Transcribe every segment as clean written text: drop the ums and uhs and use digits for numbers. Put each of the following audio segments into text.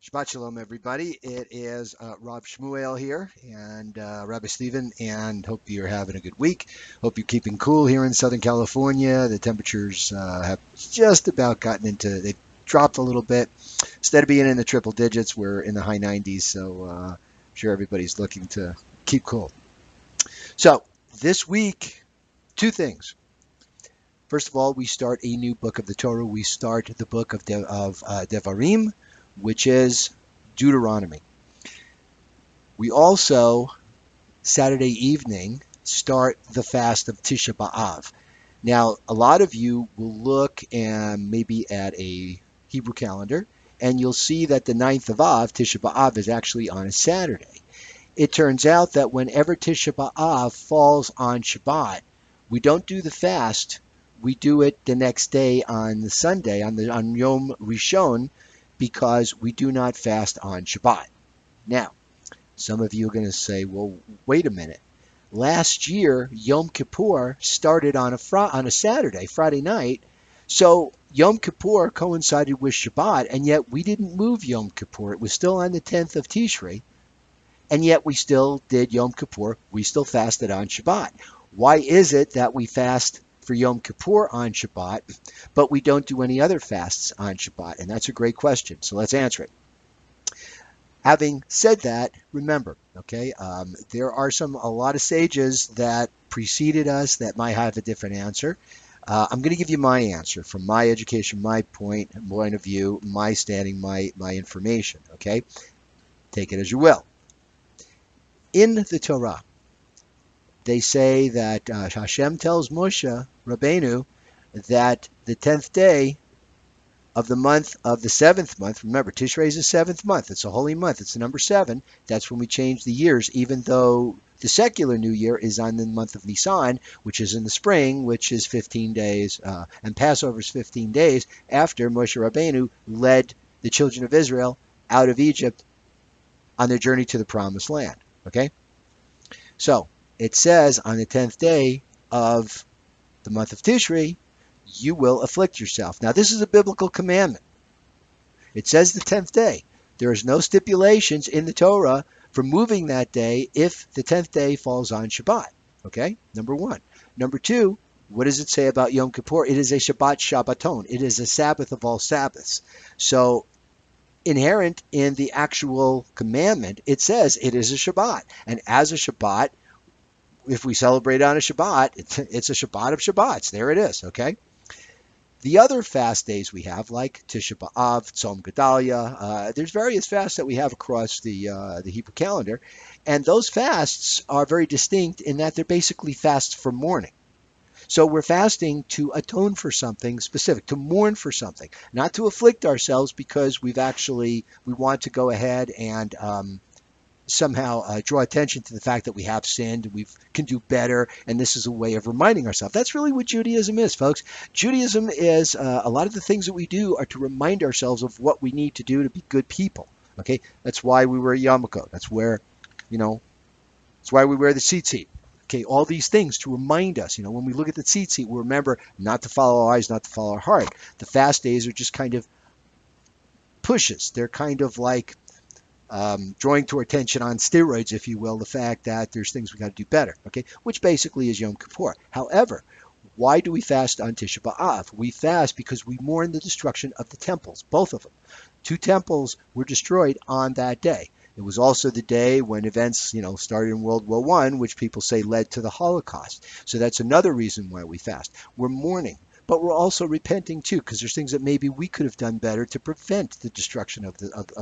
Shabbat Shalom, everybody. It is Rob Shmuel here and Rabbi Stephen, and hope you're having a good week. Hope you're keeping cool here in Southern California. The temperatures have just about they dropped a little bit. Instead of being in the triple digits, we're in the high 90s, so I'm sure everybody's looking to keep cool. So this week, two things. First of all, we start a new book of the Torah. We start the book of Devarim, which is Deuteronomy. We also, Saturday evening, start the fast of Tisah B'Av. Now, a lot of you will look and maybe at a Hebrew calendar, and you'll see that the 9th of Av, Tisha B'Av, is actually on a Saturday. It turns out that whenever Tisha B'Av falls on Shabbat, we don't do the fast. We do it the next day on the Sunday, on Yom Rishon, because we do not fast on Shabbat. Now, some of you are going to say, well, wait a minute. Last year, Yom Kippur started on a Saturday, Friday night, so Yom Kippur coincided with Shabbat, and yet we didn't move Yom Kippur. It was still on the 10th of Tishrei, and yet we still did Yom Kippur. We still fasted on Shabbat. Why is it that we fast for Yom Kippur on Shabbat, but we don't do any other fasts on Shabbat? And that's a great question, so let's answer it. Having said that, remember, okay, there are a lot of sages that preceded us that might have a different answer. I'm going to give you my answer from my education, my point of view, my standing, my information, okay? Take it as you will. In the Torah, they say that Hashem tells Moishe, Rabbeinu, that the 10th day of the month of the 7th month, remember, Tishrei is the 7th month. It's a holy month. It's the number 7. That's when we change the years, even though the secular New Year is on the month of Nisan, which is in the spring, which is 15 days, and Passover is 15 days after Moshe Rabbeinu led the children of Israel out of Egypt on their journey to the Promised Land. Okay? So, it says on the 10th day of the month of Tishrei, you will afflict yourself. Now, this is a biblical commandment. It says the 10th day. There is no stipulations in the Torah for moving that day if the 10th day falls on Shabbat. Okay? Number one. Number two, what does it say about Yom Kippur? It is a Shabbat Shabbaton. It is a Sabbath of all Sabbaths. So, inherent in the actual commandment, it says it is a Shabbat. And as a Shabbat, if we celebrate on a Shabbat, it's a Shabbat of Shabbats. There it is, okay? The other fast days we have, like Tisha B'Av, Tzom Gedalia, there's various fasts that we have across the Hebrew calendar, and those fasts are very distinct in that they're basically fasts for mourning. So we're fasting to atone for something specific, to mourn for something, not to afflict ourselves because we want to go ahead and somehow draw attention to the fact that we have sinned, we can do better, and this is a way of reminding ourselves. That's really what Judaism is, folks. Judaism is a lot of the things that we do are to remind ourselves of what we need to do to be good people. Okay, that's why we wear yarmulke. That's why we wear the tzitzit. Okay, all these things to remind us. When we look at the tzitzit, we remember not to follow our eyes, not to follow our heart. The fast days are just kind of pushes. They're kind of like drawing to our attention on steroids, if you will, the fact that there's things we got to do better, okay, which basically is Yom Kippur. However, why do we fast on Tisha B'Av? We fast because we mourn the destruction of the temples, both of them. 2 temples were destroyed on that day. It was also the day when events, started in World War I, which people say led to the Holocaust. So that's another reason why we fast. We're mourning. But we're also repenting too, because there's things that maybe we could have done better to prevent the destruction of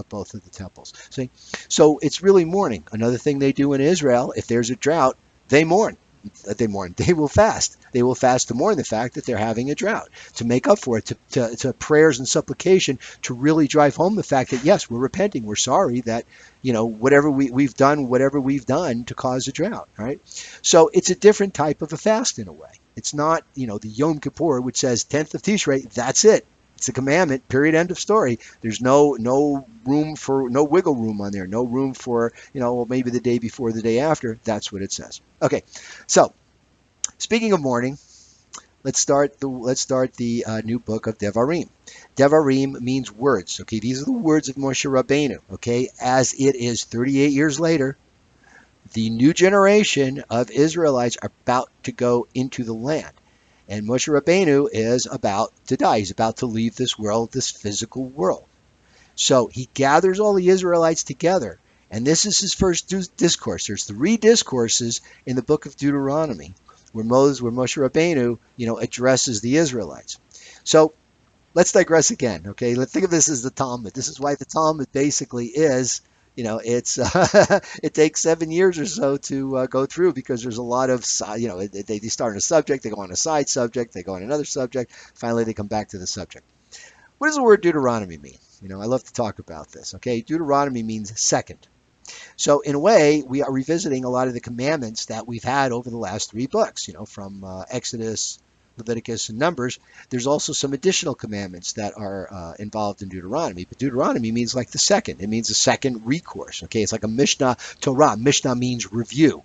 both of the temples. See? So it's really mourning. Another thing they do in Israel, if there's a drought, they mourn. They will fast. They will fast to mourn the fact that they're having a drought, to make up for it, to prayers and supplication, to really drive home the fact that, yes, we're repenting. We're sorry that, whatever we've done to cause a drought. Right? So it's a different type of a fast in a way. It's not, the Yom Kippur, which says 10th of Tishrei, that's it. It's a commandment, period, end of story. There's no wiggle room on there. No room for, maybe the day before, the day after. That's what it says. Okay, so speaking of mourning, let's start the new book of Devarim. Devarim means words. Okay, these are the words of Moshe Rabbeinu. Okay, as it is 38 years later, the new generation of Israelites are about to go into the land. And Moshe Rabbeinu is about to die. He's about to leave this world, this physical world. So he gathers all the Israelites together. And this is his first discourse. There's 3 discourses in the book of Deuteronomy where Moshe Rabbeinu, addresses the Israelites. So let's digress again. Okay, let's think of this as the Talmud. This is why the Talmud basically is, it's it takes 7 years or so to go through, because there's a lot of, they start on a subject, they go on a side subject, they go on another subject, finally they come back to the subject. What does the word Deuteronomy mean? I love to talk about this. Okay, Deuteronomy means second. So in a way, we are revisiting a lot of the commandments that we've had over the last 3 books, from Exodus, Leviticus, and Numbers. There's also some additional commandments that are involved in Deuteronomy, but Deuteronomy means like the second. It means a second recourse. Okay, it's like a Mishnah Torah. Mishnah means review,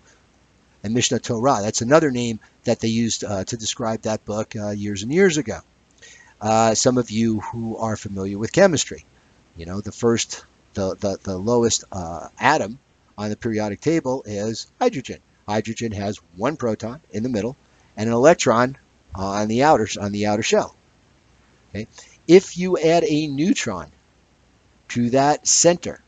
and Mishnah Torah, that's another name that they used to describe that book years and years ago. Some of you who are familiar with chemistry, the lowest atom on the periodic table is hydrogen. Hydrogen has 1 proton in the middle and an electron on the outer shell. Okay? If you add a neutron to that center,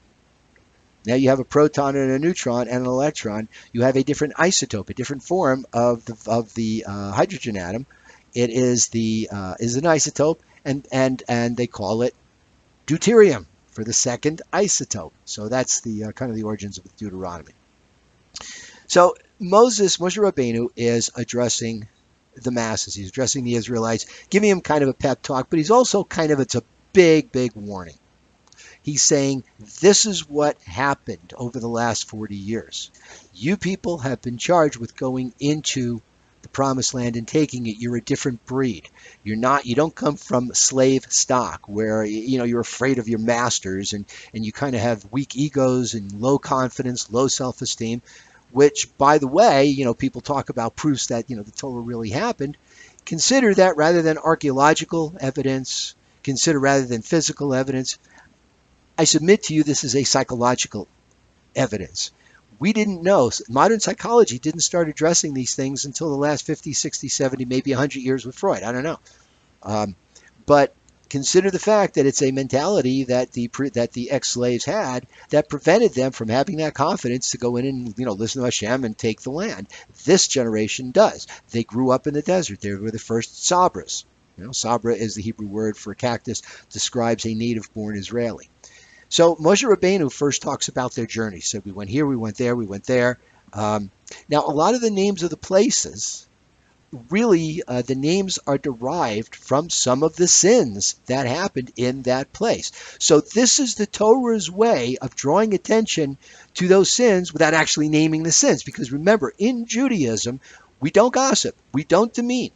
now you have a proton and a neutron and an electron. You have a different isotope, a different form of the hydrogen atom. It is an isotope, and they call it deuterium for the second isotope. So that's the kind of the origins of Deuteronomy. So Moshe Rabbeinu is addressing the masses. He's addressing the Israelites, giving them kind of a pep talk, but he's also it's a big, big warning. He's saying, this is what happened over the last 40 years. You people have been charged with going into the promised land and taking it. You're a different breed. You don't come from slave stock where you're afraid of your masters and you kind of have weak egos and low confidence, low self-esteem, which, by the way, people talk about proofs that the Torah really happened. Consider that rather than archaeological evidence, consider rather than physical evidence. I submit to you this is a psychological evidence. We didn't know. Modern psychology didn't start addressing these things until the last 50, 60, 70, maybe 100 years with Freud. I don't know. But consider the fact that it's a mentality that the ex-slaves had that prevented them from having that confidence to go in and listen to Hashem and take the land. This generation does. They grew up in the desert. They were the first Sabras. Sabra is the Hebrew word for a cactus, describes a native-born Israeli. So Moshe Rabbeinu first talks about their journey. He said, we went here, we went there, we went there. Now, a lot of the names of the places, really, the names are derived from some of the sins that happened in that place. So this is the Torah's way of drawing attention to those sins without actually naming the sins. Because remember, in Judaism, we don't gossip. We don't demean.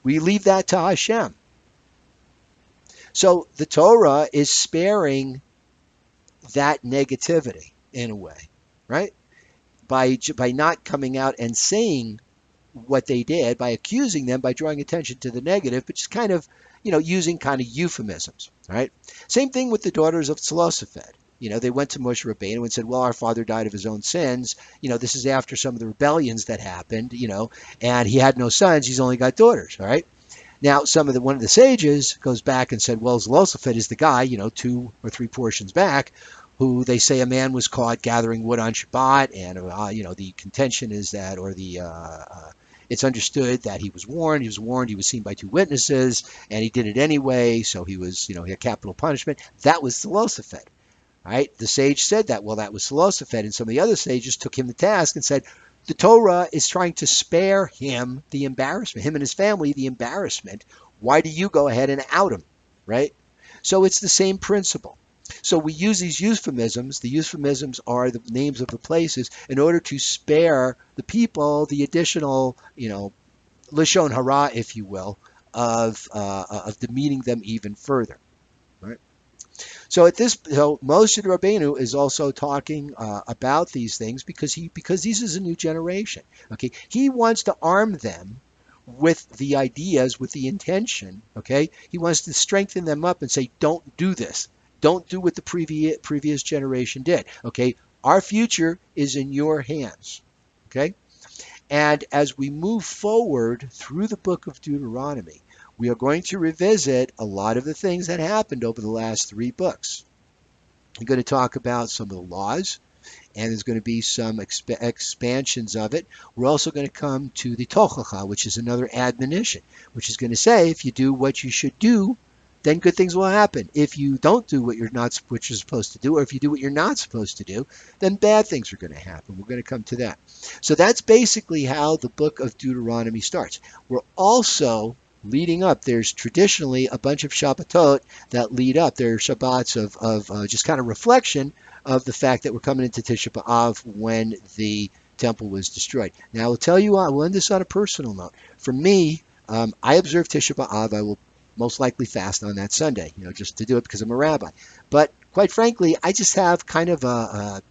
We leave that to Hashem. So the Torah is sparing that negativity in a way, right? By not coming out and saying what they did, by accusing them, by drawing attention to the negative, but just kind of, using kind of euphemisms, right? Same thing with the daughters of Tzlosophed. They went to Moshe Rabbeinu and said, well, our father died of his own sins. This is after some of the rebellions that happened, and he had no sons. He's only got daughters, all right? Now, one of the sages goes back and said, well, Tzlosophed is the guy, 2 or 3 portions back, who they say a man was caught gathering wood on Shabbat, and the contention is that, or it's understood that he was warned. He was seen by 2 witnesses, and he did it anyway. So he had capital punishment. That was Tzlosophed, right? The sage said that. Well, that was Tzlosophed, and some of the other sages took him to task and said, the Torah is trying to spare him the embarrassment, him and his family the embarrassment. Why do you go ahead and out him, right? So it's the same principle. So we use these euphemisms. The euphemisms are the names of the places in order to spare the people the additional, lashon hara, if you will, of demeaning them even further, right? So Moshe Rabbeinu is also talking about these these is a new generation. Okay, he wants to arm them with the ideas, with the intention, okay? He wants to strengthen them up and say, don't do this. Don't do what the previous generation did, okay? Our future is in your hands, okay? And as we move forward through the book of Deuteronomy, we are going to revisit a lot of the things that happened over the last three books. We're going to talk about some of the laws, and there's going to be some expansions of it. We're also going to come to the Tochacha, which is another admonition, which is going to say if you do what you should do, then good things will happen. If you don't do what you're supposed to do, or if you do what you're not supposed to do, then bad things are going to happen. We're going to come to that. So that's basically how the book of Deuteronomy starts. We're also leading up. There's traditionally a bunch of Shabbatot that lead up. There are Shabbats of just kind of reflection of the fact that we're coming into Tisha B'Av when the temple was destroyed. Now, I will tell you, I will end this on a personal note. For me, I observe Tisha B'Av. I will most likely fast on that Sunday, just to do it because I'm a rabbi. But quite frankly, I just have kind of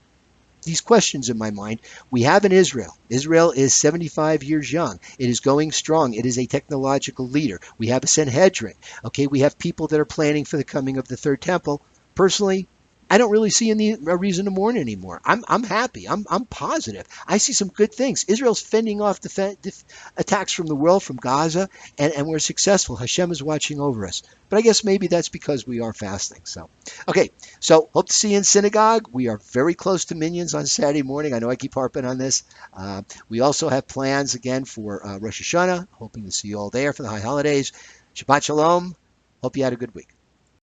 these questions in my mind. We have in Israel. Israel is 75 years young. It is going strong. It is a technological leader. We have a Sanhedrin. Okay, we have people that are planning for the coming of the third temple. Personally, I don't really see a reason to mourn anymore. I'm happy. I'm positive. I see some good things. Israel's fending off attacks from the world, from Gaza, and we're successful. Hashem is watching over us. But I guess maybe that's because we are fasting. So, okay. So hope to see you in synagogue. We are very close to Minions on Saturday morning. I know I keep harping on this. We also have plans again for Rosh Hashanah. Hoping to see you all there for the high holidays. Shabbat Shalom. Hope you had a good week.